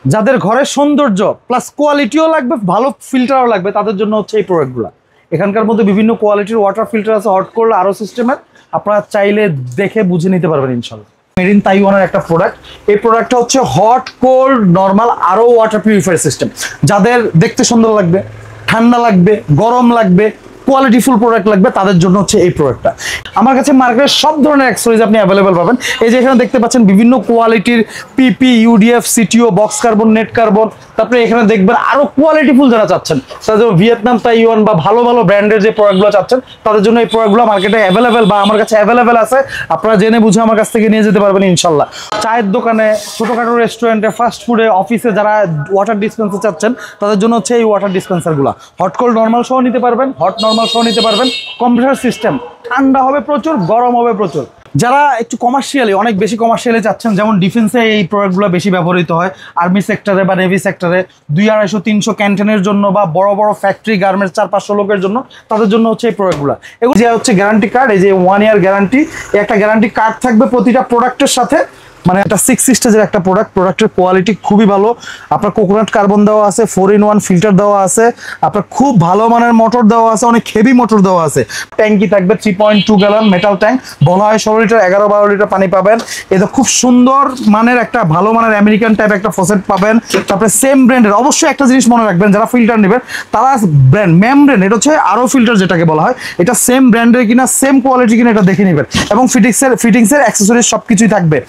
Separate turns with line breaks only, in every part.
যাদের ঘরের সৌন্দর্য প্লাস কোয়ালিটিও লাগবে, ভালো ফিল্টারও লাগবে, তাদের জন্য হচ্ছে এই প্রোডাক্টগুলো। এখানকার মধ্যে বিভিন্ন কোয়ালিটির ওয়াটার ফিল্টার আছে, হট কোল্ড আরও সিস্টেমের, আপনারা চাইলে দেখে বুঝে নিতে পারবেন ইনশাল্লাহ। মেড ইন তাইওয়ানের একটা প্রোডাক্ট। এই প্রোডাক্টটা হচ্ছে হট কোল্ড নর্মাল আরও ওয়াটার পিউরিফায়ার সিস্টেম। যাদের দেখতে সুন্দর লাগবে, ঠান্ডা লাগবে, গরম লাগবে, কোয়ালিটিফুল প্রোডাক্ট লাগবে, তাদের জন্য হচ্ছে এই প্রোডাক্টটা। আমার কাছে মার্কেটের সব ধরনের অ্যাক্সেসরিজ আপনি অ্যাভেলেবেল পাবেন। এই যে এখানে দেখতে পাচ্ছেন বিভিন্ন কোয়ালিটির PP, UDF, CTO, box carbon, net carbon. তারপরে এখানে দেখবেন আরো কোয়ালিটিফুল যারা চাচ্ছেন, তাদের ভিয়েতনাম, তাইওয়ান বা ভালো ভালো ব্র্যান্ডের যে প্রোডাক্টগুলো চাচ্ছেন, তাদের জন্য এই প্রোডাক্টগুলো মার্কেটে অ্যাভেলেবেল বা আমার কাছে অ্যাভেলেবেল আছে। আপনারা জেনে বুঝে আমার কাছ থেকে নিয়ে যেতে পারবেন ইনশাল্লাহ। চায়ের দোকানে, ছোটখাটো রেস্টুরেন্টে, ফাস্ট ফুডে, অফিসে যারা ওয়াটার ডিসপেন্সার চাচ্ছেন, তাদের জন্য হচ্ছে এই ওয়াটার ডিসপেন্সারগুলো। হট কোল্ড নর্মাল সহ নিতে পারবেন, হট নর্মাল সহ নিতে পারবেন। কম্প্রেসার সিস্টেম, ঠান্ডা হবে প্রচুর, গরম হবে প্রচুর। যারা একটু কমার্শিয়ালি, অনেক বেশি কমার্শিয়ালি চাচ্ছেন, যেমন ডিফেন্সে এই প্রোডাক্টগুলো বেশি ব্যবহৃত হয়, আর্মি সেক্টরে বা নেভি সেক্টরে 200-250-300 ক্যান্টেনের জন্য বা বড় বড় ফ্যাক্টরি, গার্মেন্টস 400-500 লোকের জন্য, তাদের জন্য হচ্ছে এই প্রোডাক্টগুলো। এগুলো যে হচ্ছে গ্যারান্টি কার্ড, এই যে 1 ইয়ার গ্যারান্টি, একটা গ্যারান্টি কার্ড থাকবে প্রতিটা প্রোডাক্টের সাথে। মানে একটা 6 স্টেজের একটা প্রোডাক্ট, প্রোডাক্টের কোয়ালিটি খুবই ভালো। আপনার কোকোনাট কার্বন দেওয়া আছে, 4-in-1 ফিল্টার দেওয়া আছে, আপনার খুব ভালো মানের মোটর দেওয়া আছে, অনেক হেভি মোটর দেওয়া আছে। ট্যাঙ্কি থাকবে 3.2 গ্যালন মেটাল ট্যাঙ্ক, বলা হয় 16 লিটার, 11-12 লিটার পানি পাবেন। এটা খুব সুন্দর মানের একটা ভালো মানের আমেরিকান টাইপ একটা ফসেট পাবেন। তারপরে সেম ব্র্যান্ডের, অবশ্যই একটা জিনিস মনে রাখবেন, যারা ফিল্টার নেবেন তারা ব্র্যান্ড, মেমব্রেন, এটা হচ্ছে আরও ফিল্টার যেটাকে বলা হয়, এটা সেম ব্র্যান্ডের কিনা, সেম কোয়ালিটি কিনা, এটা দেখে নেবেন। এবং ফিটিংসের অ্যাক্সেসরিজ সবকিছুই থাকবে।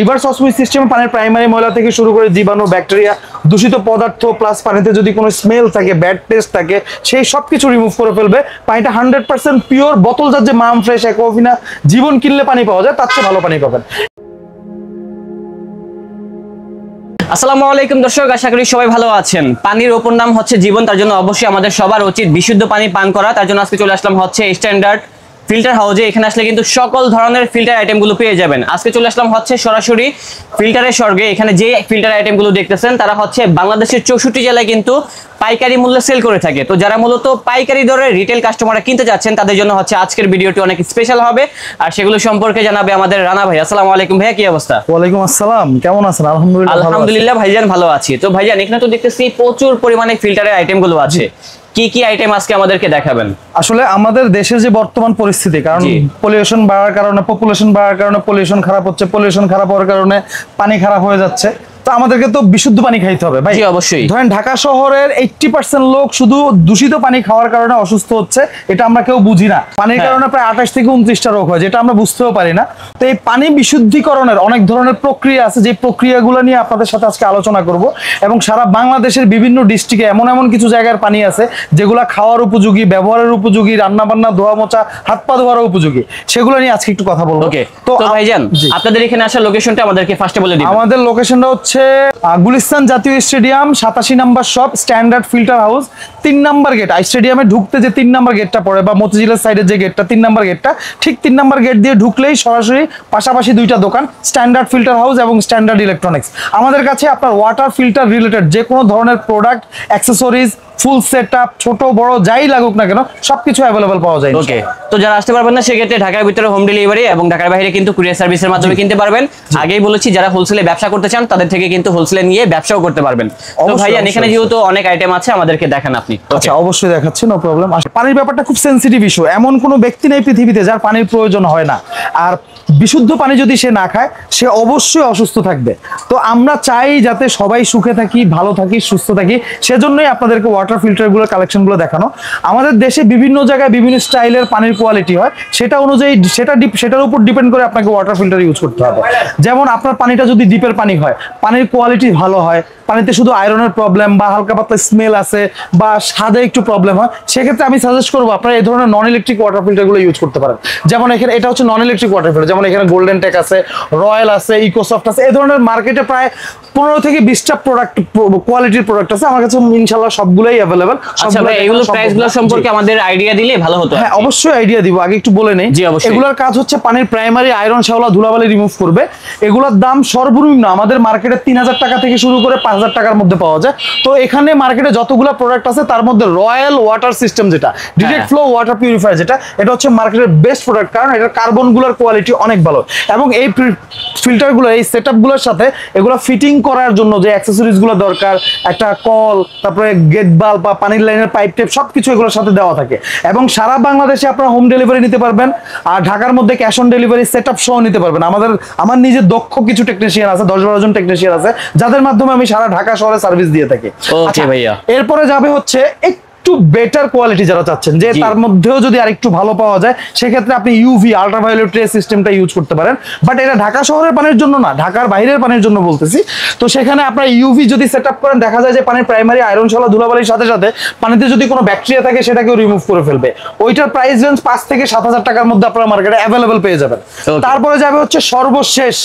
রিভার্স অসমোসিস সিস্টেমে পানির প্রাইমারি ময়লা থেকে শুরু করে জীবাণু, ব্যাকটেরিয়া, দূষিত পদার্থ, প্লাস পানিতে যদি কোনো স্মেল থাকে, ব্যাড টেস্ট থাকে, সেই সব কিছু রিমুভ করে ফেলবে। পানিটা 100% পিওর, বোতলজাত যে মাম ফ্রেশ, অ্যাকোয়াফিনা, জীবন কিনলে পানি পাওয়া যায়, তার চেয়ে ভালো পানি পাবেন।
আসসালামু আলাইকুম দর্শক, আশা করি সবাই ভালো আছেন। পানির অপর নাম হচ্ছে জীবন, তার জন্য অবশ্যই আমাদের সবার উচিত বিশুদ্ধ পানি পান করা। তার জন্য আজকে চলে আসলাম হচ্ছে স্ট্যান্ডার্ড ফিল্টার হাউজে। এখানে আসলে কিন্তু সকল ধরনের ফিল্টার আইটেমগুলো পেয়ে যাবেন। আজকে চলে আসলাম হচ্ছে সরাসরি ফিল্টারের স্বর্গে। এখানে যে ফিল্টার আইটেমগুলো দেখতেছেন তারা হচ্ছে বাংলাদেশের 64 জেলায় কিন্তু পাইকারি মূল্যে সেল করে থাকে। তো যারা মূলত পাইকারি দরে রিটেল কাস্টমাররা কিনতে যাচ্ছেন, তাদের জন্য হচ্ছে আজকের ভিডিওটি অনেক স্পেশাল হবে। আর সেগুলো সম্পর্কে জানাবে আমাদের রানা ভাই। আসসালামু আলাইকুম ভাইয়া, কি অবস্থা?
ওয়ালাইকুম আসসালাম, কেমন আছেন?
আলহামদুলিল্লাহ ভাইজান ভালো আছি। তো ভাইজান এখানে তো দেখতেছি প্রচুর পরিমাণে ফিল্টারের আইটেমগুলো আছে, কি কি আইটেম আজকে আমাদেরকে দেখাবেন?
আসলে আমাদের দেশের যে বর্তমান পরিস্থিতি, কারণ পলিউশন বাড়ার কারণে, পপুলেশন বাড়ার কারণে পলিউশন খারাপ হচ্ছে, পলিউশন খারাপ হওয়ার কারণে পানি খারাপ হয়ে যাচ্ছে। তো আমাদেরকে তো বিশুদ্ধ পানি খাইতে হবে ভাই।
অবশ্যই।
ধরেন ঢাকা শহরের 80% লোক শুধু দূষিত পানি খাওয়ার কারণে অসুস্থ হচ্ছে, এটা আমরা কেউ বুঝি না। পানির কারণে প্রায় 28 থেকে 29টা রোগ হয়, যেটা আমরা বুঝতেও পারি না। তো এই পানি বিশুদ্ধিকরণের অনেক ধরনের প্রক্রিয়া আছে, যে প্রক্রিয়াগুলো নিয়ে আপনাদের সাথে আজকে আলোচনা করব। এবং সারা বাংলাদেশের বিভিন্ন ডিস্ট্রিক্টে এমন এমন কিছু জায়গার পানি আছে যেগুলো খাওয়ার উপযোগী, ব্যবহারের উপযোগী, রান্না বান্না, ধোয়া মোছা, হাত পা ধোয়ার উপযোগী, সেগুলো নিয়ে আজকে একটু কথা বলবো।
তো ভাইজান আপনাদের এখানে আসার লোকেশনটা আমাদেরকে ফার্স্টে বলে দিন।
আমাদের লোকেশনটা হচ্ছে গুলিস্তান জাতীয় স্টেডিয়াম, 87 নম্বর শপ, স্ট্যান্ডার্ড ফিল্টার হাউস, 3 নম্বর গেট। স্টেডিয়ামে ঢুকতে যে 3 নম্বর গেটটা পড়ে বা মতিঝিলের সাইডের যে গেটটা, 3 নম্বর গেটটা, ঠিক 3 নম্বর গেট দিয়ে ঢুকলেই সরাসরি পাশাপাশি দুইটা দোকান, স্ট্যান্ডার্ড ফিল্টার হাউস এবং স্ট্যান্ডার্ড ইলেকট্রনিক্স। আমাদের কাছে আপনার ওয়াটার ফিল্টার রিলেটেড যে কোনো ধরনের প্রোডাক্ট, অ্যাক্সেসরিজ, ফুল সেটআপ, ছোট বড় যাই লাগুক না কেন, সবকিছু অ্যাভেলেবল পাওয়া যায়।
ওকে, তো যারা আসতে পারবেন না সেক্ষেত্রে ঢাকার ভিতরে হোম ডেলিভারি এবং ঢাকার বাইরে কিন্তু কুরিয়ার সার্ভিসের মাধ্যমে কিনতে পারবেন। আগেই বলেছি, যারা হোলসেলে ব্যবসা করতে চান তাদের থেকে কিন্তু হোলসেলে নিয়ে ব্যবসাও করতে পারবেন। তো ভাইয়া এখানে যেহেতু অনেক আইটেম আছে, আমাদেরকে দেখান আপনি।
আচ্ছা, অবশ্যই দেখাচ্ছি, নো প্রবলেম। পানির ব্যাপারটা খুব সেনসিটিভ ইস্যু। এমন কোনো ব্যক্তি নেই পৃথিবীতে যার পানির প্রয়োজন হয় না। আর বিশুদ্ধ পানি যদি সে না খায়, সে অবশ্যই অসুস্থ থাকবে। তো আমরা চাই যাতে সবাই সুখে থাকি, ভালো থাকি, সুস্থ থাকি। সেজন্যই আপনাদেরকে ওয়াটার ফিল্টারগুলোর কালেকশনগুলো দেখানো। আমাদের দেশে বিভিন্ন জায়গায় বিভিন্ন স্টাইলের পানির কোয়ালিটি হয়, সেটা অনুযায়ী সেটার উপর ডিপেন্ড করে আপনাকে ওয়াটার ফিল্টার ইউজ করতে হবে। যেমন আপনার পানিটা যদি ডিপের পানি হয়, পানির কোয়ালিটি ভালো হয়, পানিতে শুধু আয়রনের প্রবলেম বা হালকা পাতলা স্মেল আছে বা স্বাদে একটু প্রবলেম হয়, সেক্ষেত্রে আমি সাজেস্ট করবো আপনারা এই ধরনের নন ইলেকট্রিক ওয়াটার ফিল্টারগুলো ইউজ করতে পারেন। যেমন এখানে এটা হচ্ছে নন ইলেকট্রিক ওয়াটার ফিল্টার, যেমন এখানে গোল্ডেন টেক আছে, রয়্যাল আছে, ইকোসফট আছে। এই ধরনের মার্কেটে প্রায় 15 থেকে 20টা প্রোডাক্ট, কোয়ালিটির প্রোডাক্ট আছে। আমার কাছে ইনশাআল্লাহ সবগুলোই অ্যাভেলেবল।
আচ্ছা ভাই, এগুলো প্রাইসগুলো সম্পর্কে আমাদের আইডিয়া দিলে ভালো হতো।
হ্যাঁ, অবশ্যই আইডিয়া দিব। আগে একটু বলে নেই, এগুলোর কাজ হচ্ছে পানির প্রাইমারি আয়রন, শ্যাওলা, ধুলাবালি রিমুভ করবে। এগুলোর দাম সর্বনিম্ন আমাদের মার্কেটে 3000 টাকা থেকে শুরু করে 5000 টাকার মধ্যে পাওয়া যায়। তো এখানে মার্কেটে যতগুলো প্রোডাক্ট আছে তার মধ্যে রয়্যাল ওয়াটার সিস্টেম, যেটা ডিরেক্ট ফ্লো ওয়াটার পিউরিফায়ার, যেটা এটা হচ্ছে মার্কেটের বেস্ট প্রোডাক্ট। কারণ এটার কার্বনগুলোর কোয়ালিটি অনেক ভালো। এবং এই ফিল্টারগুলো, এই সেটআপগুলোর সাথে এগুলো ফিটিং করার জন্য যে অ্যাক্সেসরিজগুলো দরকার, একটা কল, তারপরে গেট বাল্ব বা পানির লাইনের পাইপ টেপ সবকিছু এগুলোর সাথে দেওয়া থাকে। এবং সারা বাংলাদেশে আপনারা হোম ডেলিভারি নিতে পারবেন, আর ঢাকার মধ্যে ক্যাশ অন ডেলিভারি সেটআপ সহ নিতে পারবেন। আমার নিজের দক্ষ কিছু টেকনিশিয়ান আছে, 10-12 জন টেকনিশিয়ান আছে, যাদের মাধ্যমে আমি সারা ঢাকা শহরে সার্ভিস দিয়ে থাকি।
ওকে ভাইয়া,
এরপরে যাবে হচ্ছে একটু বেটার কোয়ালিটি যারা চাচ্ছেন, যে তার মধ্যেও যদি আরেকটু ভালো পাওয়া যায়, সেক্ষেত্রে আপনি ইউভি আল্ট্রাভায়োলেট রে সিস্টেমটা ইউজ করতে পারেন। বাট এটা ঢাকা শহরের পানির জন্য না, ঢাকার বাইরের পানির জন্য বলতেছি। তো সেখানে আপনার ইউভি যদি সেটআপ করেন, দেখা যায় যে পানির প্রাইমারি আয়রন শালা ধুলাবালির সাথে সাথে পানিতে যদি কোনো ব্যাকটেরিয়া থাকে সেটাকেও রিমুভ করে ফেলবে। ওইটার প্রাইস রেঞ্জ 5 থেকে 7,000 টাকার মধ্যে আপনারা মার্কেটে অ্যাভেলেবেল পেয়ে যাবেন। তারপরে যাবে হচ্ছে সর্বশেষ,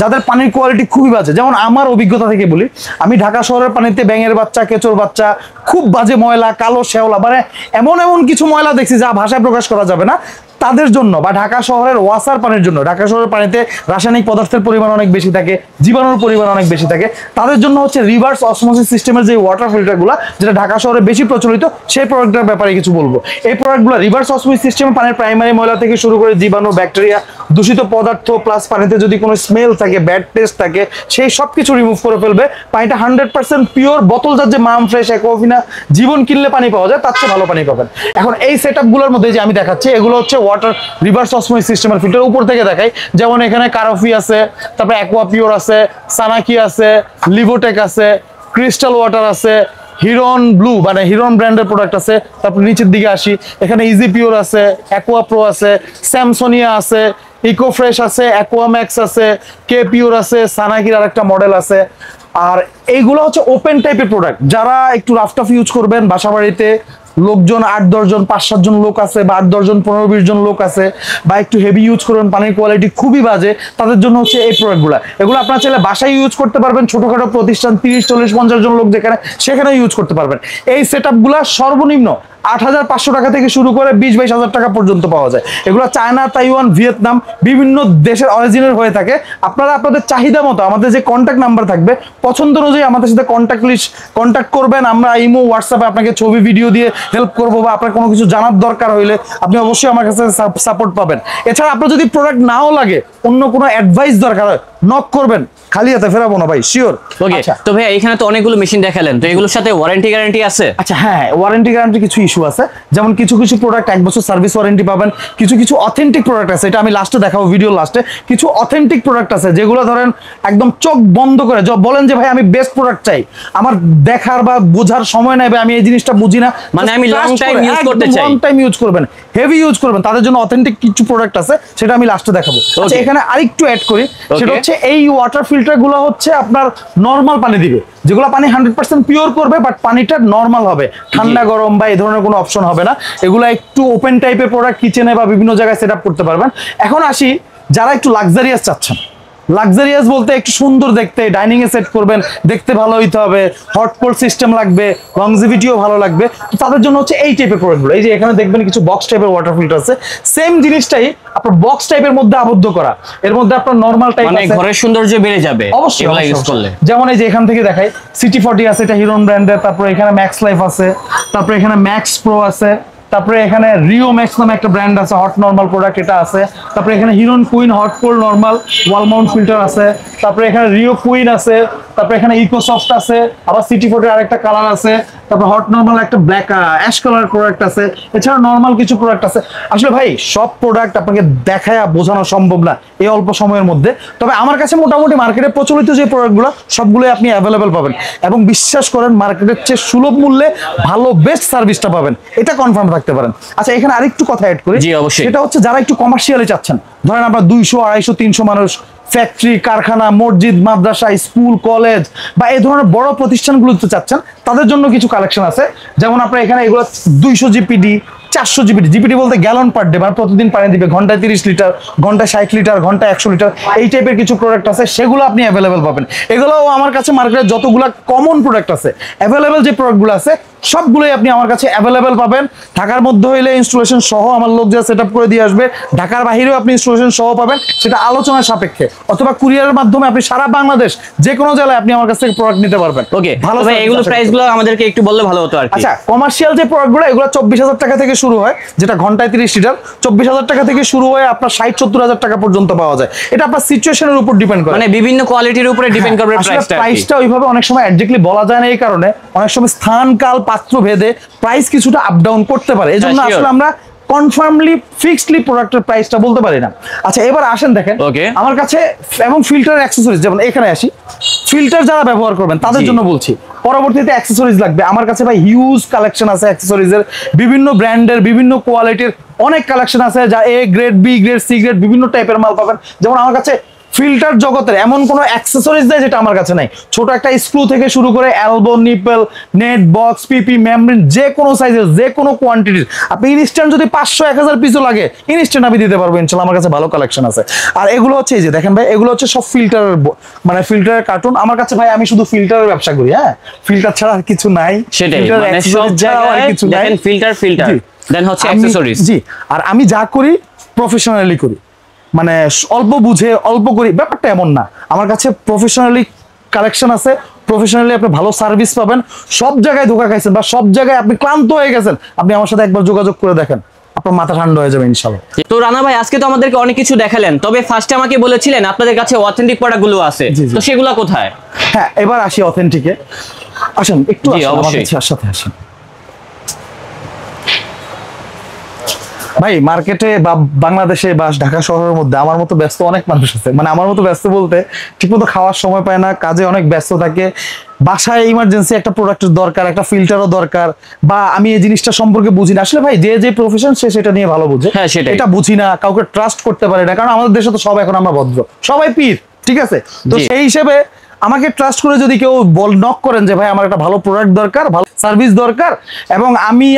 যাদের পানির কোয়ালিটি খুবই বাজে। যেমন আমার অভিজ্ঞতা থেকে বলি, আমি ঢাকা শহরের পানিতে ব্যাঙের বাচ্চা, কেঁচোর বাচ্চা, খুব বাজে ময়লা, কালো শ্যাওলা, মানে এমন এমন কিছু ময়লা দেখছি যা ভাষায় প্রকাশ করা যাবে না। তাদের জন্য বা ঢাকা শহরের ওয়াসার পানির জন্য, ঢাকা শহরের পানিতে রাসায়নিক পদার্থের পরিমাণ অনেক বেশি থাকে, জীবাণুর পরিমাণ অনেক বেশি থাকে, তাদের জন্য হচ্ছে রিভার্স অসমোসিস সিস্টেমের যে ওয়াটার ফিল্টারগুলো, যেটা ঢাকা শহরে বেশি প্রচলিত, সেই প্রোডাক্টের ব্যাপারে কিছু বলবো। এই প্রোডাক্টগুলো রিভার্স অসমোসিস সিস্টেমে পানির প্রাইমারি ময়লা থেকে শুরু করে জীবাণু, ব্যাকটেরিয়া, দূষিত পদার্থ, প্লাস পানিতে যদি কোনো স্মেল থাকে, ব্যাড টেস্ট থাকে, সেই সব কিছু রিমুভ করে ফেলবে। পানিটা 100% পিওর, বোতলজাত যে মাম ফ্রেশ, অ্যাকোয়াফিনা, জীবন কিনলে পানি পাওয়া যায়, তার চেয়ে ভালো পানি পাবেন। এখন এই সেটআপগুলোর মধ্যে যে আমি দেখাচ্ছি, এগুলো হচ্ছে ওয়াটার রিভার্স অসমোসিস সিস্টেমের ফিল্টার। উপর থেকে দেখাই, যেমন এখানে কারফি আছে, তারপরে অ্যাকোয়া পিওর আছে, সানাকি আছে, লিভোটেক আছে, ক্রিস্টাল ওয়াটার আছে, হিরন ব্লু মানে হিরন ব্র্যান্ডের প্রোডাক্ট আছে। তারপর নিচের দিকে আসি, এখানে ইজি পিওর আছে, অ্যাকোয়া প্রো আছে, স্যামসোনিয়া আছে, ইকো ফ্রেশ আছে, অ্যাকোয়াম্যাক্স আছে, কে পিওর আছে, সানাকির আরেকটা মডেল আছে। আর এইগুলো হচ্ছে ওপেন টাইপের প্রোডাক্ট, যারা একটু রাফ টাফ ইউজ করবেন, বাসা বাড়িতে লোকজন 8-10 জন, 5-7 জন লোক আছে, বা 8-10 জন, 15-20 জন লোক আছে, বা একটু হেভি ইউজ করবেন, পানির কোয়ালিটি খুবই বাজে, তাদের জন্য হচ্ছে এই প্রোডাক্টগুলো। এগুলো আপনারা চাইলে বাসায় ইউজ করতে পারবেন, ছোটখাটো প্রতিষ্ঠান 30-40-50 জন লোক যেখানে, সেখানে ইউজ করতে পারবেন। এই সেটআপগুলো সর্বনিম্ন 8,500 টাকা থেকে শুরু করে 20-22 হাজার টাকা পর্যন্ত পাওয়া যায়। এগুলো চায়না, তাইওয়ান, ভিয়েতনাম, বিভিন্ন দেশের অরিজিনের হয়ে থাকে। আপনারা আপনাদের চাহিদা মতো আমাদের যে কন্ট্যাক্ট নাম্বার থাকবে, পছন্দ অনুযায়ী আমাদের সাথে কন্ট্যাক্ট করবেন। আমরা ইমো, হোয়াটসঅ্যাপে আপনাকে ছবি, ভিডিও দিয়ে হেল্প করবো, বা আপনার কোনো কিছু জানার দরকার হইলে আপনি অবশ্যই আমার কাছে সাপোর্ট পাবেন। এছাড়া আপনার যদি প্রোডাক্ট নাও লাগে, অন্য কোনো অ্যাডভাইস দরকার হয়, নক করবেন, খালি হাতে ফেরাবো না ভাই, শিওর।
ওকে, তো ভাই এখানে তো অনেকগুলো মেশিন দেখালেন, তো এগুলোর সাথে ওয়ারেন্টি গ্যারান্টি আছে?
আচ্ছা হ্যাঁ, ওয়ারেন্টি গ্যারান্টি কিছু ইস্যু আছে। যেমন কিছু কিছু প্রোডাক্ট 1 বছর সার্ভিস ওয়ারেন্টি পাবেন, কিছু কিছু অথেন্টিক প্রোডাক্ট আছে, এটা আমি লাস্টে দেখাবো, ভিডিও লাস্টে। কিছু অথেন্টিক প্রোডাক্ট আছে যেগুলো ধরেন একদম চোখ বন্ধ করে বলেন যে ভাই আমি বেস্ট প্রোডাক্ট চাই, আমার দেখার বা বোঝার সময় নাই, আমি এই জিনিসটা বুঝি না,
মানে আমি লং টাইম ইউজ করতে চাই,
লং টাইম ইউজ করবেন, হেভি ইউজ করবেন, তাদের জন্য অথেন্টিক কিছু প্রোডাক্ট আছে, সেটা আমি লাস্টে দেখাবো। আচ্ছা এখানে আরেকটু অ্যাড করি, সেটা হচ্ছে এই ওয়াটার ফিল্টার গুলো হচ্ছে আপনার নরমাল পানি দিবে, যেগুলো পানি 100% পিওর করবে, বাট পানিটা নরমাল হবে, ঠান্ডা গরম বা এই ধরনের কোনো অপশন হবে না। এগুলো একটু ওপেন টাইপের প্রোডাক্ট, কিচেনে বা বিভিন্ন জায়গায় সেট আপ করতে পারবেন। এখন আসি যারা একটু লাক্সারিয়াস চাচ্ছেন, লাক্সারিয়াস বলতে একটু সুন্দর দেখতে, ডাইনিং এ সেট করবেন, দেখতে ভালো হইতে হবে, হট কোল্ড সিস্টেম লাগবে, লংজিভিটিও ভালো লাগবে, তো তাদের জন্য হচ্ছে এই টাইপের প্রোডাক্টগুলো। এই যে এখানে দেখবেন কিছু বক্স টাইপের ওয়াটার ফিল্টার আছে, সেম জিনিসটাই আপনার বক্স টাইপের মধ্যে আবদ্ধ করা, এর মধ্যে আপনার নরমাল টাইপ আছে, মানে
ঘরের সৌন্দর্য বেড়ে যাবে
অবশ্যই
এগুলো ইউজ করলে।
যেমন এই যে এখান থেকে দেখাই, সিটি 40 আছে, এটা হিরন ব্র্যান্ডের, তারপরে এখানে ম্যাক্স লাইফ আছে, তারপরে এখানে ম্যাক্স প্রো আছে, তারপরে এখানে রিও ম্যাক্স নামে একটা ব্র্যান্ড আছে, হট নরমাল প্রোডাক্ট, এটা আছে। তারপরে এখানে হিরন queen hot cold normal wall mount filter আছে, তারপরে এখানে রিও কুইন আছে, তারপরে এখানে ইকোসফট আছে, আবার সিটি 40 আরেকটা কালার আছে, তারপর হট নরমাল একটা ব্ল্যাক অ্যাশ কালার প্রোডাক্ট আছে, এছাড়া নরমাল কিছু প্রোডাক্ট আছে। আসলে ভাই সব প্রোডাক্ট আপনাকে দেখায় বোঝানো সম্ভব না এই অল্প সময়ের মধ্যে, তবে আমার কাছে মোটামুটি মার্কেটে প্রচলিত যে প্রোডাক্টগুলো সবগুলোই আপনি অ্যাভেলেবেল পাবেন, এবং বিশ্বাস করেন মার্কেটের চেয়ে সুলভ মূল্যে ভালো বেস্ট সার্ভিসটা পাবেন, এটা কনফার্ম থাকতে পারেন। আচ্ছা এখানে আরেকটু কথা অ্যাড করি, সেটা হচ্ছে যারা একটু কমার্শিয়ালি চাচ্ছেন, ধরেন আমরা 200, 250, 300 মানুষ, ফ্যাক্টরি, কারখানা, মসজিদ, মাদ্রাসা, স্কুল, কলেজ বা এই ধরনের বড় প্রতিষ্ঠানগুলোতে চাচ্ছেন, তাদের জন্য কিছু কালেকশন আছে। যেমন আপনার এখানে এগুলো 200 জিপিডি, 400 জিপিডি, জিপিডি বলতে গ্যালন পার ডে, মানে প্রতিদিন পানি দিবে, ঘন্টায় 30 লিটার, ঘন্টায় 60 লিটার, ঘন্টায় 100 লিটার, এই টাইপের কিছু প্রোডাক্ট আছে, সেগুলো আপনি অ্যাভেলেবেল পাবেন। এগুলোও আমার কাছে মার্কেটে যতগুলো কমন প্রোডাক্ট আছে, অ্যাভেলেবেল যে প্রোডাক্টগুলো আছে সবগুলোই আপনি আমার কাছে অ্যাভেলেবেল পাবেন। ঢাকার মধ্যে হইলে ইনস্টলেশন সহ আমার লোক যা সেট আপ করে দিয়ে আসবে, ঢাকার বাইরেও আপনি ইনস্টলেশন সহ পাবেন, সেটা আলোচনার সাপেক্ষে, অথবা কুরিয়ারের মাধ্যমে আপনি সারা বাংলাদেশ যে কোনো জেলায় আপনি আমার কাছ থেকে প্রোডাক্ট নিতে পারবেন।
ওকে, ভালো ভাই, এগুলো প্রাইসগুলো আমাদেরকে একটু বললে ভালো হতো আর কি।
আচ্ছা কমার্শিয়াল যে প্রোডাক্টগুলো, এগুলো 24,000 টাকা থেকে শুরু হয়, যেটা ঘন্টায় 30 লিটার, 24,000 টাকা থেকে শুরু হয়ে আপনার 60-70,000 টাকা পর্যন্ত পাওয়া যায়। এটা আপনার সিচুয়েশনের উপর ডিপেন্ড করে,
মানে বিভিন্ন কোয়ালিটির উপরে ডিপেন্ড করবে প্রাইসটা।
প্রাইসটা ওইভাবে অনেক সময় এক্স্যাক্টলি বলা যায় না, এই কারণে অনেক সময় স্থান কাল পাত্র ভেদে প্রাইস কিছুটা আপ ডাউন করতে পারে, এজন্য আসলে আমরা কনফার্মলি ফিক্সডলি প্রোডাক্টের প্রাইসটা বলতে পারি না। আচ্ছা এবার আসেন দেখেন আমার কাছে, এবং ফিল্টার অ্যাকসেসরিজ, যেমন এখানে আসি, ফিল্টার যারা ব্যবহার করবেন তাদের জন্য বলছি, পরবর্তীতে অ্যাকসেসরিজ লাগবে, আমার কাছে ভাই হিউজ কালেকশন আছে অ্যাকসেসরিজের, বিভিন্ন ব্র্যান্ডের বিভিন্ন কোয়ালিটির অনেক কালেকশন আছে, যা A grade, B grade, C grade, বিভিন্ন টাইপের মাল পাবেন। যেমন আমার কাছে ফিল্টার জগতের এমন কোনো অ্যাকসেসরিজ নেই যেটা আমার কাছে নাই। ছোট একটা স্ক্রু থেকে শুরু করে এলবো, নিপল, নেট, বক্স, পিপি, মেমব্রেন, যে কোনো সাইজের, যে কোনো কোয়ান্টিটির, আপনি ইনস্ট্যান্ট যদি 500-1000 পিসও লাগে ইনস্ট্যান্ট আমি দিতে পারবো ইনশাআল্লাহ। আমার কাছে ভালো কালেকশন আছে। আর এগুলো হচ্ছে এই যে দেখেন ভাই, এগুলো হচ্ছে সব ফিল্টারের, মানে ফিল্টারের কার্টুন। আমার কাছে ভাই আমি শুধু ফিল্টারের ব্যবসা করি, হ্যাঁ, ফিল্টার ছাড়া আর কিছু নাই।
সেটাই, মানে সব জায়গায় কিছু নাই, ফিল্টার দেন হচ্ছে অ্যাকসেসরিজ। জি,
আর আমি যা করি প্রফেশনালি করি, মানে অল্প বুঝে অল্প করি, ব্যাপারটা এমন না। আমার কাছে প্রফেশনালি কালেকশন আছে, প্রফেশনালি আপনি ভালো সার্ভিস পাবেন। সব জায়গায় ধোকা খাইছেন বা সব জায়গায় আপনি ক্লান্ত হয়ে গেছেন, আপনি আমার সাথে একবার যোগাযোগ করে দেখেন, আপনার মাথা ঠান্ডা হয়ে যাবে ইনশাআল্লাহ।
তো রানা ভাই আজকে তো আমাদেরকে অনেক কিছু দেখালেন, তবে ফার্স্টে আমাকে বলেছিলেন আপনাদের কাছে অথেন্টিক প্রোডাক্টগুলো আছে, তো সেগুলো কোথায়?
হ্যাঁ, এবার আসি অথেন্টিকে। আসেন একটু আমার সাথে আসেন ভাই। মার্কেটে বা বাংলাদেশে বা ঢাকা শহরের মধ্যে আমার মতো ব্যস্ত অনেক মানুষ আছে, মানে আমার মতো ব্যস্ত বলতে ঠিকমতো খাওয়ার সময় পায় না, কাজে অনেক ব্যস্ত থাকে, বাসায় ইমার্জেন্সি একটা প্রোডাক্টের দরকার, একটা ফিল্টারও দরকার, বা আমি এই জিনিসটা সম্পর্কে বুঝি না। আসলে ভাই যে যে প্রফেশন সে সেটা নিয়ে ভালো বুঝে, এটা বুঝি না, কাউকে ট্রাস্ট করতে পারি না, কারণ আমাদের দেশে তো সব এখন আমরা ভদ্র, সবাই পীর, ঠিক আছে? তো সেই হিসেবে আমাকে ট্রাস্ট করে যদি কেউ নক করেন যে ভাই আমার একটা ভালো প্রোডাক্ট দরকার, ভালো সার্ভিস দরকার, এবং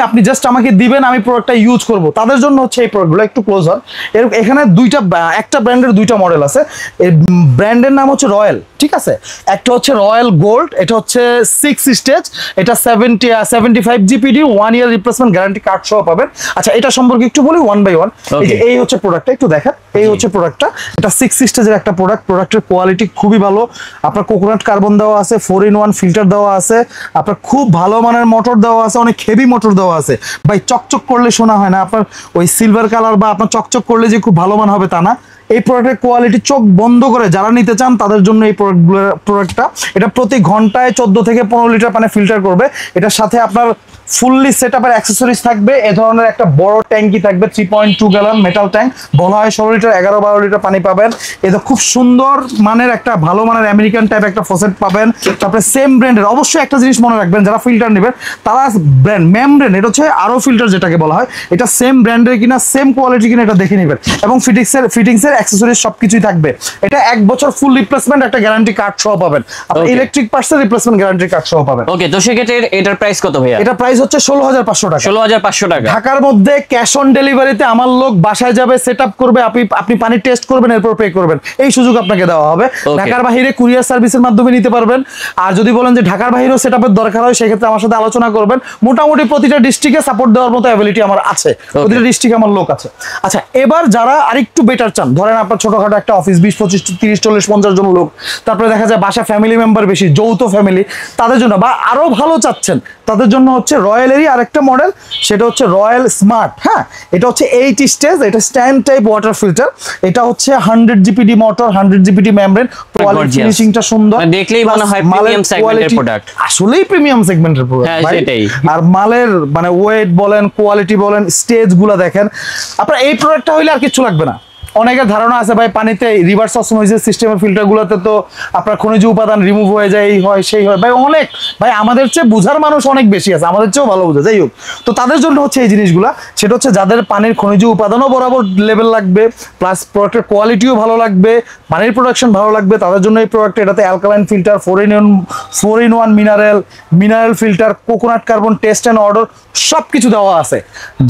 আপনি জাস্ট আমাকে দিবেন, আমি প্রোডাক্টটা ইউজ করব, তাদের জন্য হচ্ছে এই প্রোডাক্টগুলো। একটু ক্লোজ হন। এখানে একটা ব্র্যান্ডের দুইটা মডেল আছে। এই ব্র্যান্ডের নাম হচ্ছে রয়্যাল, ঠিক আছে? একটা হচ্ছে রয়্যাল গোল্ড, এটা হচ্ছে 6 স্টেজ, এটা 75 জিপিডি, 1 ইয়ার রিপ্লেসমেন্ট গ্যারান্টি কার্ড সহ পাবেন। আচ্ছা এটা সম্পর্কে একটু বলি 1 বাই 1। এই হচ্ছে প্রোডাক্টটা, একটু দেখেন, এই হচ্ছে প্রোডাক্টটা। এটা 6 স্টেজের একটা প্রোডাক্ট। প্রোডাক্টের কোয়ালিটি খুবই ভালো। আপনার কোকোনাট কার্বন দেওয়া আছে, 4-in-1 ফিল্টার দেওয়া আছে, আপনার খুব ভালো মানের মোটর দেওয়া আছে, অনেক হেভি মোটর দেওয়া আছে ভাই। চকচক করলে শোনা হয় না, আপনার ওই সিলভার কালার বা আপনার চকচক করলে যে খুব ভালো মান হবে তা না। এই প্রোডাক্টের কোয়ালিটি চোখ বন্ধ করে যারা নিতে চান তাদের জন্য এই প্রোডাক্টটা। এটা প্রতি ঘন্টায় 14 থেকে 15 লিটার পানি ফিল্টার করবে। এটার সাথে আপনার ফুললি সেটআপের অ্যাকসেসরিজ থাকবে। এ ধরনের একটা বড় ট্যাঙ্কি থাকবে, 3.2 গ্যালন মেটাল ট্যাঙ্ক, বলা হয় 16 লিটার, 11-12 লিটার পানি পাবেন। এটা খুব সুন্দর মানের একটা ভালো মানের আমেরিকান টাইপ একটা ফসেট পাবেন। তারপরে সেম ব্র্যান্ডের, অবশ্যই একটা জিনিস মনে রাখবেন যারা ফিল্টার নেবেন তারা ব্র্যান্ড মেমব্রেন, এটা হচ্ছে আরো ফিল্টার যেটাকে বলা হয়, এটা সেম ব্র্যান্ডের কিনা, সেম কোয়ালিটি কিনা এটা দেখে নেবেন, এবং ফিটিংসের অ্যাকসেসরিজ সবকিছুই থাকবে। এটা 1 বছর ফুল রিপ্লেসমেন্ট একটা গ্যারান্টি কার্ড সহ পাবেন, আপনি ইলেকট্রিক পার্টসের রিপ্লেসমেন্ট গ্যারান্টি কার্ড সহ পাবেন।
ওকে, তো সেক্ষেত্রে এটার প্রাইস কত ভাইয়া?
এটা প্রাইস হচ্ছে 16,500 টাকা।
16,500 টাকা
ঢাকার মধ্যে ক্যাশ অন ডেলিভারিতে আমার লোক বাসায় যাবে, সেটআপ করবে, আপনি পানি টেস্ট করবেন, এরপর পে করবেন, এই সুযোগ আপনাকে দেওয়া হবে। ঢাকার বাইরে কুরিয়ার সার্ভিসের মাধ্যমে নিতে পারবেন। আর যদি বলেন যে ঢাকার বাইরেও সেটআপের দরকার হয়, সেক্ষেত্রে আমার সাথে আলোচনা করবেন। মোটামুটি প্রতিটা ডিস্ট্রিক্টে সাপোর্ট দেওয়ার মতো অ্যাবিলিটি আমার আছে, প্রতিটা ডিস্ট্রিক্টে আমার লোক আছে। আচ্ছা এবার যারা আরেকটু বেটার চান, ধরেন আপনার ছোটখাটো একটা অফিস, 20-25-30-40-50 জন লোক, তারপরে দেখা যায় বাসা ফ্যামিলি মেম্বার বেশি, যৌথ ফ্যামিলি, তাদের জন্য বা আরো ভালো চাচ্ছেন তাদের জন্য হচ্ছে রয়্যালেরই আরেকটা মডেল, সেটা হচ্ছে রয়্যাল স্মার্ট। হ্যাঁ, এটা হচ্ছে 8 স্টেজ, এটা স্ট্যান্ড টাইপ ওয়াটার ফিল্টার। এটা হচ্ছে 100 GPT motor, 100 GPT membrane, quality ফিনিশিংটা সুন্দর,
দেখলেই মনে হয় প্রিমিয়াম সেগমেন্টের প্রোডাক্ট।
আসলেই প্রিমিয়াম সেগমেন্টের প্রোডাক্ট ভাই। আর মালের মানে ওয়েট বলেন, কোয়ালিটি বলেন, স্টেজগুলো দেখেন, আপনার এই প্রোডাক্টটা হইলে আর কিছু লাগবে না। অনেকের ধারণা আছে ভাই পানিতে রিভার্স অসমোসিস সিস্টেমের ফিল্টারগুলোতে তো আপনার খনিজ উপাদান রিমুভ হয়ে যায়, এই হয় সেই হয়, ভাই আমাদের চেয়ে বুঝার মানুষ অনেক বেশি আছে, আমাদের চেয়েও ভালো বুঝে। যাই হোক, তো তাদের জন্য হচ্ছে এই জিনিসগুলা, সেটা হচ্ছে যাদের পানির খনিজ উপাদানও বরাবর লেভেল লাগবে, প্লাস প্রোডাক্টের কোয়ালিটিও ভালো লাগবে, পানির প্রোডাকশন ভালো লাগবে, তাদের জন্য এই প্রোডাক্ট। এটাতে alkaline filter, 4-in-1 mineral filter, coconut carbon test and order সবকিছু দেওয়া আছে।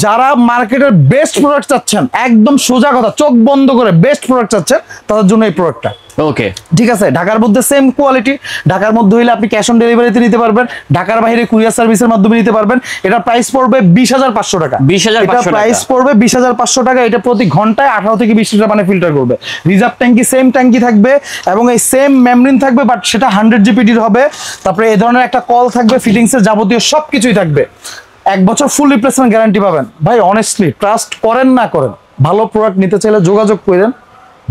যারা মার্কেটের বেস্ট প্রোডাক্ট চাচ্ছেন, একদম সোজা কথা, চোখ বন্ধ করে বেস্ট প্রোডাক্ট চাচ্ছেন, তাদের জন্য এই প্রোডাক্টটা।
ওকে,
ঠিক আছে? ঢাকার মধ্যে সেম কোয়ালিটি, ঢাকার মধ্যে হইলে আপনি ক্যাশ অন ডেলিভারিতে নিতে পারবেন, ঢাকার বাইরে কুরিয়ার সার্ভিসের মাধ্যমে নিতে পারবেন। এটা প্রাইস পড়বে 20,500 টাকা।
20,500
প্রাইস পড়বে 20,500 টাকা। এটা প্রতি ঘন্টায় 18 থেকে 20 লিটার পানি ফিল্টার করবে। রিজার্ভ ট্যাঙ্কি সেম ট্যাঙ্কি থাকবে, এবং এই সেম মেমব্রেন থাকবে, বাট সেটা 100 জিপিডির হবে। তারপরে এই ধরনের একটা কল থাকবে, ফিটিংসের যাবতীয় সবকিছুই থাকবে। 1 বছর ফুল রিপ্লেসমেন্ট গ্যারান্টি পাবেন ভাই। অনেস্টলি ট্রাস্ট করেন না করেন, ভালো প্রোডাক্ট নিতে চাইলে যোগাযোগ করেন,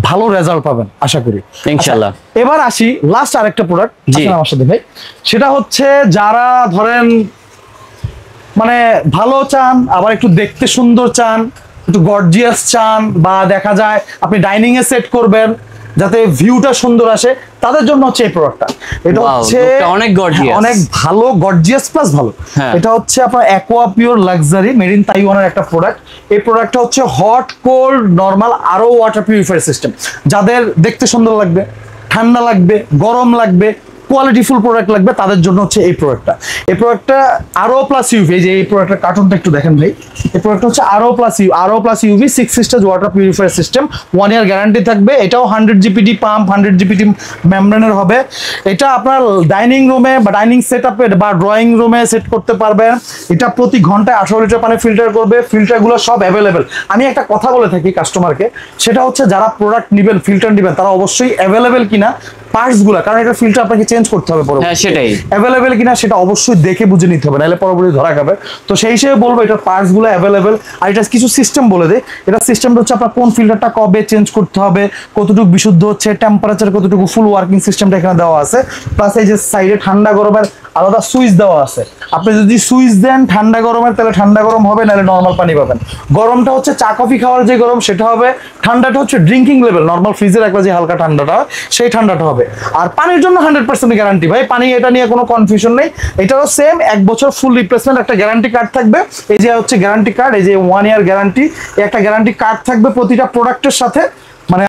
ভালো রেজাল্ট পাবেন আশা করি
ইনশাআল্লাহ।
এবার আসি লাস্ট আরেকটা প্রোডাক্ট আমার সাথে ভাই, সেটা হচ্ছে যারা ধরেন মানে ভালো চান, আবার একটু দেখতে সুন্দর চান, একটু গর্জিয়াস চান, বা দেখা যায় আপনি ডাইনিং এ সেট করবেন যাতে ভিউটা সুন্দর আসে, তাদের জন্য হচ্ছে এই প্রোডাক্টটা। এটা হচ্ছে
অনেক গর্জিয়াস,
অনেক ভালো, গর্জিয়াস প্লাস ভালো। এটা হচ্ছে আপনার aqua pure luxury made in তাইওয়ানের একটা প্রোডাক্ট। এই প্রোডাক্টটা হচ্ছে হট, কোল্ড, নরমাল আরো ওয়াটার পিউরিফায়ার সিস্টেম। যাদের দেখতে সুন্দর লাগবে, ঠান্ডা লাগবে, গরম লাগবে, কোয়ালিটিফুল প্রোডাক্ট লাগবে, তাদের জন্য হচ্ছে এই প্রোডাক্টটা। এই প্রোডাক্টটা আরও প্লাস ইউভি, যে এই প্রোডাক্টের কার্টুনটা একটু দেখেন ভাই, এই প্রোডাক্টটা হচ্ছে আরও plus UV 6 stage water purifier system, 1 ইয়ার গ্যারান্টি থাকবে। এটাও 100 জিপিডি পাম্প, 100 জিপিডি মেমব্রেনের হবে। এটা আপনার ডাইনিং রুমে বা ডাইনিং সেট আপে বা ড্রয়িং রুমে সেট করতে পারবেন। এটা প্রতি ঘন্টায় 18 লিটার পানি ফিল্টার করবে। ফিল্টারগুলো সব অ্যাভেলেবেল। আমি একটা কথা বলে থাকি কাস্টমারকে, সেটা হচ্ছে যারা প্রোডাক্ট নেবেন, ফিল্টার নেবেন, তারা অবশ্যই অ্যাভেলেবেল কিনা পার্টসগুলো, কারণ এটা ফিল্টার আপনাকে চেঞ্জ করতে হবে পরে।
হ্যাঁ সেটাই,
অ্যাভেলেবেল কিনা সেটা অবশ্যই দেখে বুঝে নিতে হবে, নাহলে পরবর্তী ধরা খাবে। তো সেই হিসেবে বলবো এটার পার্টসগুলো অ্যাভেলেবেল। আর এটা কিছু সিস্টেম বলে দেয়, এটা সিস্টেমটা হচ্ছে আপনার কোন ফিল্টারটা কবে চেঞ্জ করতে হবে, কতটুকু বিশুদ্ধ হচ্ছে, টেম্পারেচার কতটুকু, ফুল ওয়ার্কিং সিস্টেমটা এখানে দেওয়া আছে। প্লাস এই যে সাইডে ঠান্ডা গরমের আলাদা সুইচ দেওয়া আছে। আপনি যদি সুইচ দেন ঠান্ডা গরমের, তাহলে ঠান্ডা গরম হবে, নাহলে নর্মাল পানি পাবেন। গরমটা হচ্ছে চা কফি খাওয়ার যে গরম সেটা হবে, ঠান্ডাটা হচ্ছে ড্রিঙ্কিং লেভেল, নর্মাল ফ্রিজে রাখলে যে হালকা ঠান্ডাটা হয় সেই ঠান্ডাটা হবে। আর পানির জন্য 100% গ্যারান্টি ভাই, পানি এটা নিয়ে কোনো কনফিউশন নেই। এটারও সেম 1 বছর ফুল রিপ্লেসমেন্ট একটা গ্যারান্টি কার্ড থাকবে। এই যে হচ্ছে গ্যারান্টি কার্ড, এই যে 1 ইয়ার গ্যারান্টি, একটা গ্যারান্টি কার্ড থাকবে প্রতিটা প্রোডাক্টের সাথে, মানে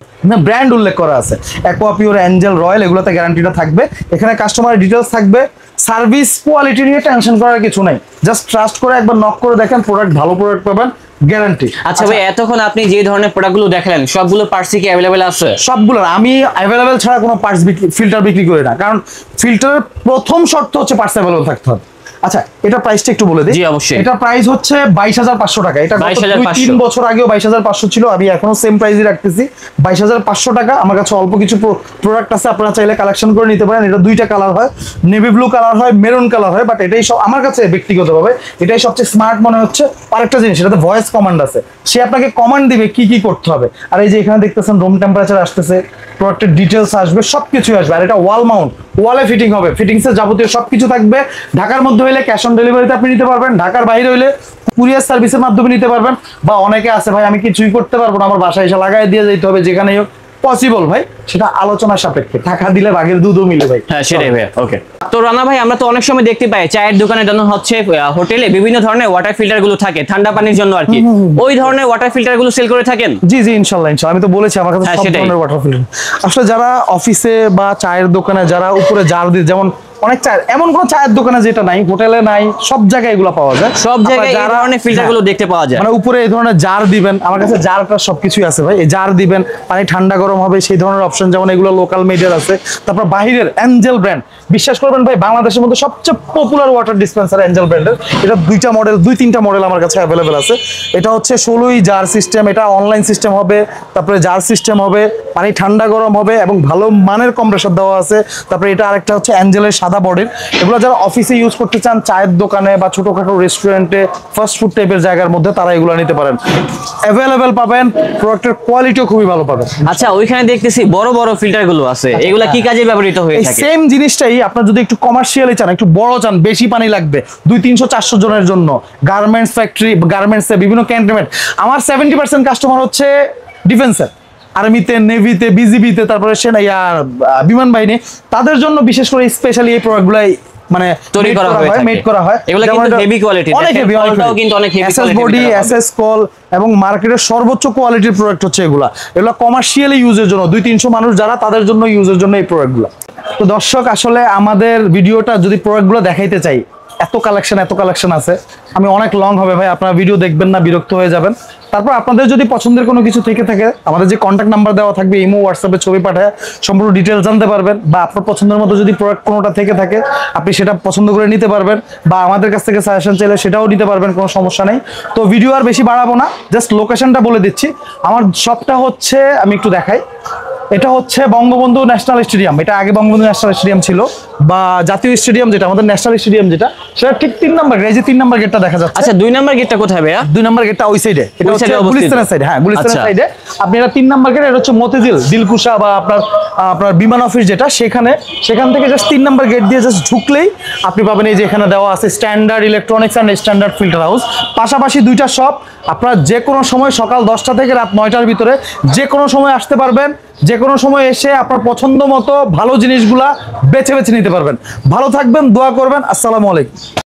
ব্র্যান্ড উল্লেখ করা আছে, অ্যাকোয়া পিওর, অ্যাঞ্জেল, রয়্যাল, এগুলোতে গ্যারান্টিটা থাকবে। এখানে কাস্টমারের ডিটেলস থাকবে। সার্ভিস কোয়ালিটি নিয়ে টেনশন করার কিছু নাই, জাস্ট ট্রাস্ট করে একবার নক করে দেখেন, প্রোডাক্ট ভালো প্রোডাক্ট পাবেন, গ্যারান্টি।
আচ্ছা ভাই, এতক্ষণ আপনি যে ধরনের প্রোডাক্টগুলো দেখালেন সবগুলো পার্টসই কি অ্যাভেলেবেল আছে?
সবগুলো। আমি অ্যাভেলেবেল ছাড়া কোনো পার্টস ফিল্টার বিক্রি করি না, কারণ ফিল্টারের প্রথম শর্ত হচ্ছে পার্টস অ্যাভেলেবল থাকতে হবে। আচ্ছা, এটা প্রাইসটা একটু বলে দিই।
জি অবশ্যই।
এটা প্রাইস হচ্ছে 22,500 টাকা। এটা 2-3 বছর আগেও 22,500 ছিল, আমি এখনো সেম প্রাইসই রাখতেছি, 22,500 টাকা। আমার কাছে অল্প কিছু প্রোডাক্ট আছে, আপনারা চাইলে কালেকশন করে নিতে পারেন। এটা 2টা কালার হয়, নেভি ব্লু কালার হয়, মেরুন কালার হয়, বাট এটাই সব আমার কাছে ব্যক্তিগতভাবে এটাই সবচেয়ে স্মার্ট মনে হচ্ছে। আরেকটা জিনিস, এটাতে ভয়েস কমান্ড আছে, সে আপনাকে কমান্ড দিবে কি কি করতে হবে। আর এই যে এখানে দেখতেছেন রুম টেম্পারেচার আসতেছে, প্রোডাক্টের ডিটেলস আসবে, সবকিছু আসবে। আর এটা ওয়াল মাউন্ট, ওয়ালে ফিটিং হবে, ফিটিংসের যাবতীয় সবকিছু থাকবে। ঢাকার মধ্যে হইলে ক্যাশ অন ডেলিভারিতে আপনি নিতে পারবেন, ঢাকার বাইরে হইলে কুরিয়ার সার্ভিসের মাধ্যমে নিতে পারবেন। বা অনেকে আছে ভাই আমি কিছুই করতে পারবো না, আমার বাসায় এসে লাগাই দিয়ে যেতে হবে, যেখানেই হোক পসিবল ভাই, সেটা আলোচনা সাপেক্ষে, টাকা দিলে বাঘের দুধও মিলে ভাই।
হ্যাঁ সেটাই ভাই। ওকে, তো রানা ভাই, আমরা তো অনেক সময় দেখতে পাই চায়ের দোকানে জন্য হচ্ছে হোটেলে বিভিন্ন ধরনের ওয়াটার ফিল্টার গুলো থাকে ঠান্ডা পানির জন্য আর কি, ওই ধরনের ওয়াটার ফিল্টার গুলো সেল করে থাকেন?
জি জি, ইনশাল্লাহ ইনশাল্লাহ। আমি তো বলেছি আমার কাছে সব ধরনের ওয়াটার ফিল্টার। আসলে যারা অফিসে বা চায়ের দোকানে যারা উপরে জার দিয়ে, যেমন অনেক চায়ের, এমন কোন চায়ের দোকানে যেটা নাই, হোটেলে নাই, সব জায়গায় এগুলো পাওয়া যায়।
সব জায়গায় এই ধরনের ফিল্টার গুলো দেখতে পাওয়া যায়,
মানে উপরে এই ধরনের জার দিবেন, আমার কাছে জারটা সবকিছুই আছে ভাই। এই জার দিবেন, পানি ঠান্ডা গরম হবে, সেই ধরনের অপশন, যেমন এগুলো লোকাল মেডের আছে। তারপর বাহিরের অ্যাঞ্জেল ব্র্যান্ড, বিশ্বাস করবেন ভাই, বাংলাদেশের মধ্যে সবচেয়ে পপুলার ওয়াটার ডিসপেন্সার অ্যাঞ্জেল ব্র্যান্ডের। এটা 2-3টা মডেল আমার কাছে অ্যাভেলেবেল আছে। এটা হচ্ছে 16ই জার সিস্টেম, এটা অনলাইন সিস্টেম হবে, তারপরে জার সিস্টেম হবে, পানি ঠান্ডা গরম হবে এবং ভালো মানের কম্প্রেসার দেওয়া আছে। তারপরে এটা আরেকটা হচ্ছে অ্যাঞ্জেলের সাদা বডির। এগুলো যারা অফিসে ইউজ করতে চান, চায়ের দোকানে বা ছোটখাটো রেস্টুরেন্টে, ফাস্ট ফুড টাইপের জায়গার মধ্যে, তারা এগুলো নিতে পারেন, অ্যাভেলেবেল পাবেন। প্রোডাক্টের কোয়ালিটিও খুবই ভালো পাবেন।
আচ্ছা, ওইখানে দেখতেছি বড় বড় ফিল্টার গুলো আছে, এগুলা কি কাজে ব্যবহৃত হয়ে থাকে?
সেম জিনিসটাই, আপনার যদি একটু কমার্শিয়ালি চান, একটু বড় চান, বেশি পানি লাগবে, 200-300-400 জনের জন্য, গার্মেন্টস ফ্যাক্টরি, গার্মেন্টসে বিভিন্ন ক্যান্টনমেন্ট। আমার 70% কাস্টমার হচ্ছে ডিফেন্সের, আর্মিতে, নেভিতে, বিজিবিতে, তারপরে সেনা, বিমান বাহিনী, তাদের জন্য বিশেষ করে স্পেশালি এই প্রোডাক্টগুলাই মানে
তৈরি করা হয়, মেড করা হয়। এগুলো কিন্তু হেভি কোয়ালিটি,
অনেক হেভি,
কলটাও কিন্তু অনেক heavy
SS body, SS call, এবং মার্কেটের সর্বোচ্চ কোয়ালিটির প্রোডাক্ট হচ্ছে এগুলা। এগুলো কমার্শিয়ালি ইউজের জন্য, 200-300 মানুষ যারা, তাদের জন্য ইউজের জন্য এই প্রোডাক্টগুলো। তো দর্শক, আসলে আমাদের ভিডিওটা যদি প্রোডাক্টগুলো দেখাইতে চাই, এত কালেকশন আছে, আমি অনেক লং হবে ভাই, আপনারা ভিডিও দেখবেন না, বিরক্ত হয়ে যাবেন। তারপর আপনাদের যদি পছন্দের কোনো কিছু থেকে থাকে আমাদের যে কন্ট্যাক্ট নাম্বার দেওয়া থাকবে, ইমো হোয়াটসঅ্যাপে ছবি পাঠায় সম্পূর্ণ ডিটেলস জানতে পারবেন, বা আপনার পছন্দের মতো যদি প্রোডাক্ট কোনোটা থেকে থাকে আপনি সেটা পছন্দ করে নিতে পারবেন, বা আমাদের কাছ থেকে সাজেশন চাইলে সেটাও নিতে পারবেন, কোনো সমস্যা নেই। তো ভিডিও আর বেশি বাড়াবো না, জাস্ট লোকেশনটা বলে দিচ্ছি। আমার শপটা হচ্ছে, আমি একটু দেখাই, এটা হচ্ছে বঙ্গবন্ধু ন্যাশনাল স্টেডিয়াম। এটা আগে বঙ্গবন্ধু ন্যাশনাল স্টেডিয়াম ছিল, বা জাতীয় স্টেডিয়াম যেটা আমাদের ন্যাশনাল স্টেডিয়াম যেটা, সেটা ঠিক 3 নম্বর গেট, এই যে 3 নম্বর গেটটা দেখা যাচ্ছে।
আচ্ছা 2 নাম্বার গেটটা কোথায় ভাইয়া?
2 নম্বর গেটটা ওই সাইডে, এটা
ওই
হচ্ছে
side এ অবস্থিত।
গুলিস্তানের সাইডে। হ্যাঁ, গুলিস্তানের
আচ্ছা।
সাইডে। আপনি এটা 3 নম্বর গেট, এটা হচ্ছে মতিঝিল দিলকুশা বা আপনার বিমান অফিস যেটা, সেখান থেকে জাস্ট 3 নম্বর গেট দিয়ে জাস্ট ঢুকলেই আপনি পাবেন এই যে এখানে দেওয়া আছে standard electronics and standard filter house. পাশাপাশি 2টা শপ, আপনারা যে কোনো সময় সকাল 10টা থেকে রাত 9টার ভিতরে যে কোনো সময় আসতে পারবেন। যে কোনো সময় এসে আপনার পছন্দ মতো ভালো জিনিসগুলা বেছে বেছে নিতে পারবেন। ভালো থাকবেন, দোয়া করবেন। আসসালামু আলাইকুম।